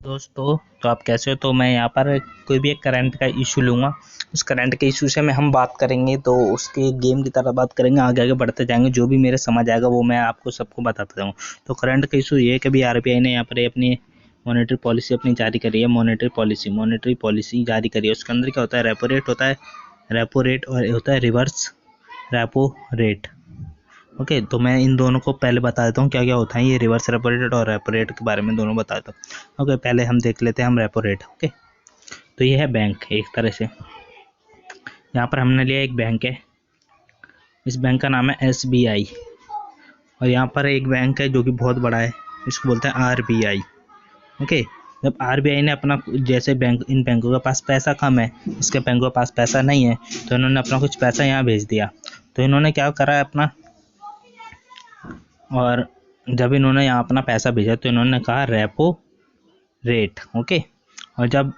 दोस्तों, तो आप कैसे हो। तो मैं यहाँ पर कोई भी एक करंट का इशू लूँगा। उस करंट के इशू से हम बात करेंगे, तो उसके गेम की तरह बात करेंगे, आगे आगे बढ़ते जाएंगे। जो भी मेरे समझ आएगा वो मैं आपको सबको बताता जाऊँ। तो करंट का इशू ये है कि भी आरबीआई ने यहाँ पर अपनी मॉनेटरी पॉलिसी अपनी जारी करी है। मॉनेटरी पॉलिसी जारी करी है। उसके अंदर क्या होता है, रेपो रेट होता है, रेपो रेट और होता है रिवर्स रेपो रेट। ओके, तो मैं इन दोनों को पहले बता देता हूँ क्या क्या होता है। ये रिवर्स रेपो रेट और रेपो रेट के बारे में दोनों बता देता हूँ। ओके, पहले हम देख लेते हैं हम रेपो रेट। ओके, तो ये है बैंक एक तरह से। यहाँ पर हमने लिया एक बैंक है, इस बैंक का नाम है SBI। और यहाँ पर एक बैंक है जो कि बहुत बड़ा है, इसको बोलते हैं RBI। ओके, जब RBI ने अपना जैसे बैंक, इन बैंकों के पास पैसा कम है, इसके बैंकों के पास पैसा नहीं है, तो इन्होंने अपना कुछ पैसा यहाँ भेज दिया। तो इन्होंने क्या करा है अपना, और जब इन्होंने यहाँ अपना पैसा भेजा तो इन्होंने कहा रेपो रेट। ओके, और जब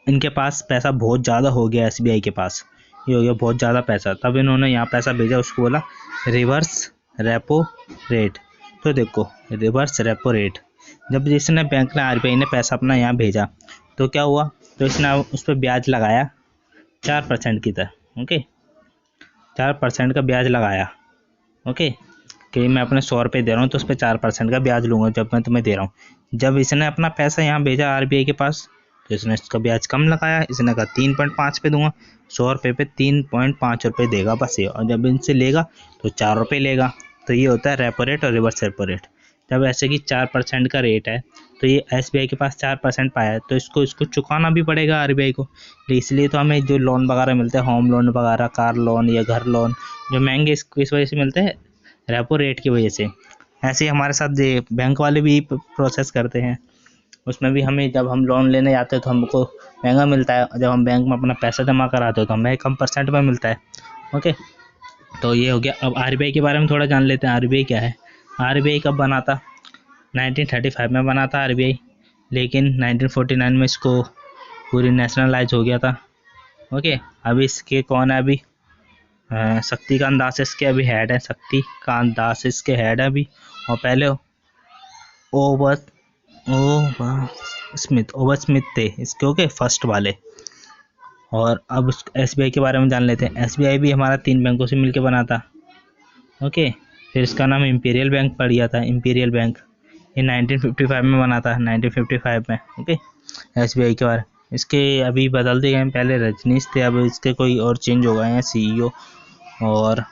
इनके पास पैसा बहुत ज़्यादा हो गया, SBI के पास ये हो गया बहुत ज़्यादा पैसा, तब इन्होंने यहाँ पैसा भेजा, उसको बोला रिवर्स रेपो रेट। तो देखो, रिवर्स रेपो रेट, जब जिसने बैंक ने RBI ने पैसा अपना यहाँ भेजा तो क्या हुआ, तो इसने उस पर ब्याज लगाया 4% की तरह। ओके, 4% का ब्याज लगाया। ओके, कि मैं अपने 100 रुपये दे रहा हूँ तो उस पर 4% का ब्याज लूँगा जब मैं तुम्हें दे रहा हूँ। जब इसने अपना पैसा यहाँ भेजा RBI के पास तो इसने इसका ब्याज कम लगाया। इसने कहा 3.5 पे दूंगा, 100 रुपये पे 3.5 रुपये देगा बस ये। और जब इनसे लेगा तो 4 रुपये लेगा। तो ये होता है रेपो रेट और रिवर्स रेपो रेट। जब ऐसे कि 4% का रेट है, तो ये SBI के पास 4% पाया है, तो इसको चुकाना भी पड़ेगा RBI को। इसलिए तो हमें जो लोन वगैरह मिलते हैं, होम लोन वगैरह, कार लोन या घर लोन, जो महंगे इस वजह से मिलते हैं, रेपो रेट की वजह से। ऐसे ही हमारे साथ बैंक वाले भी प्रोसेस करते हैं। उसमें भी हमें जब हम लोन लेने जाते हैं तो हमको महंगा मिलता है, जब हम बैंक में अपना पैसा जमा कराते हो तो हमें कम परसेंट में मिलता है। ओके, तो ये हो गया। अब RBI के बारे में थोड़ा जान लेते हैं। RBI क्या है। RBI कब बना था, 1935 में बना था RBI, लेकिन 1949 में इसको पूरी नेशनलाइज हो गया था। ओके, अभी इसके कौन है, अभी शक्तिकांत दास इसके अभी हेड है, शक्तिकांत दास इसके हेड है अभी। और पहले ओवर स्मिथ थे इसके। ओके, फर्स्ट वाले। और अब SBI के बारे में जान लेते हैं। SBI भी हमारा 3 बैंकों से मिलकर बना था। ओके, फिर इसका नाम इंपीरियल बैंक पड़ गया था, इंपीरियल बैंक। ये 1955 में बना था, 1955 में। ओके, SBI के बारे इसके अभी बदल दिए गए, पहले रजनीश थे, अब इसके कोई और चेंज हो गए हैं CEO। और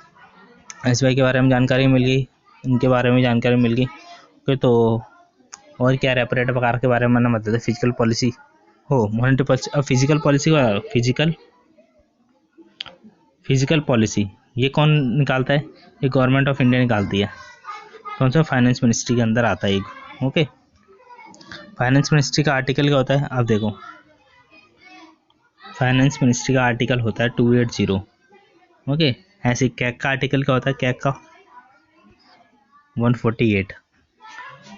SBI के बारे में जानकारी मिल गई, इनके बारे में जानकारी मिल गई। ओके, तो और क्या, रेपो रेट वगैरह के बारे में मैंने बता दिया। फिजिकल पॉलिसी हो, मॉनेटरी पॉलिसी। अब फिजिकल पॉलिसी का, फिजिकल पॉलिसी ये कौन निकालता है, ये गवर्नमेंट ऑफ इंडिया निकालती है। कौन सा, फाइनेंस मिनिस्ट्री के अंदर आता है एक। ओके, फाइनेंस मिनिस्ट्री का आर्टिकल क्या होता है, आप देखो। फाइनेंस मिनिस्ट्री का आर्टिकल होता है 280। ओके, ऐसे कैग का आर्टिकल क्या होता है, कैग का 148।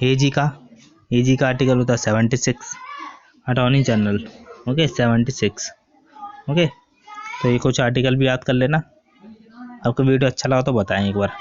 एजी का आर्टिकल होता है 76, अटॉर्नी जनरल। ओके, 76। ओके, तो ये कुछ आर्टिकल भी याद कर लेना। आपको वीडियो अच्छा लगा तो बताएं एक बार।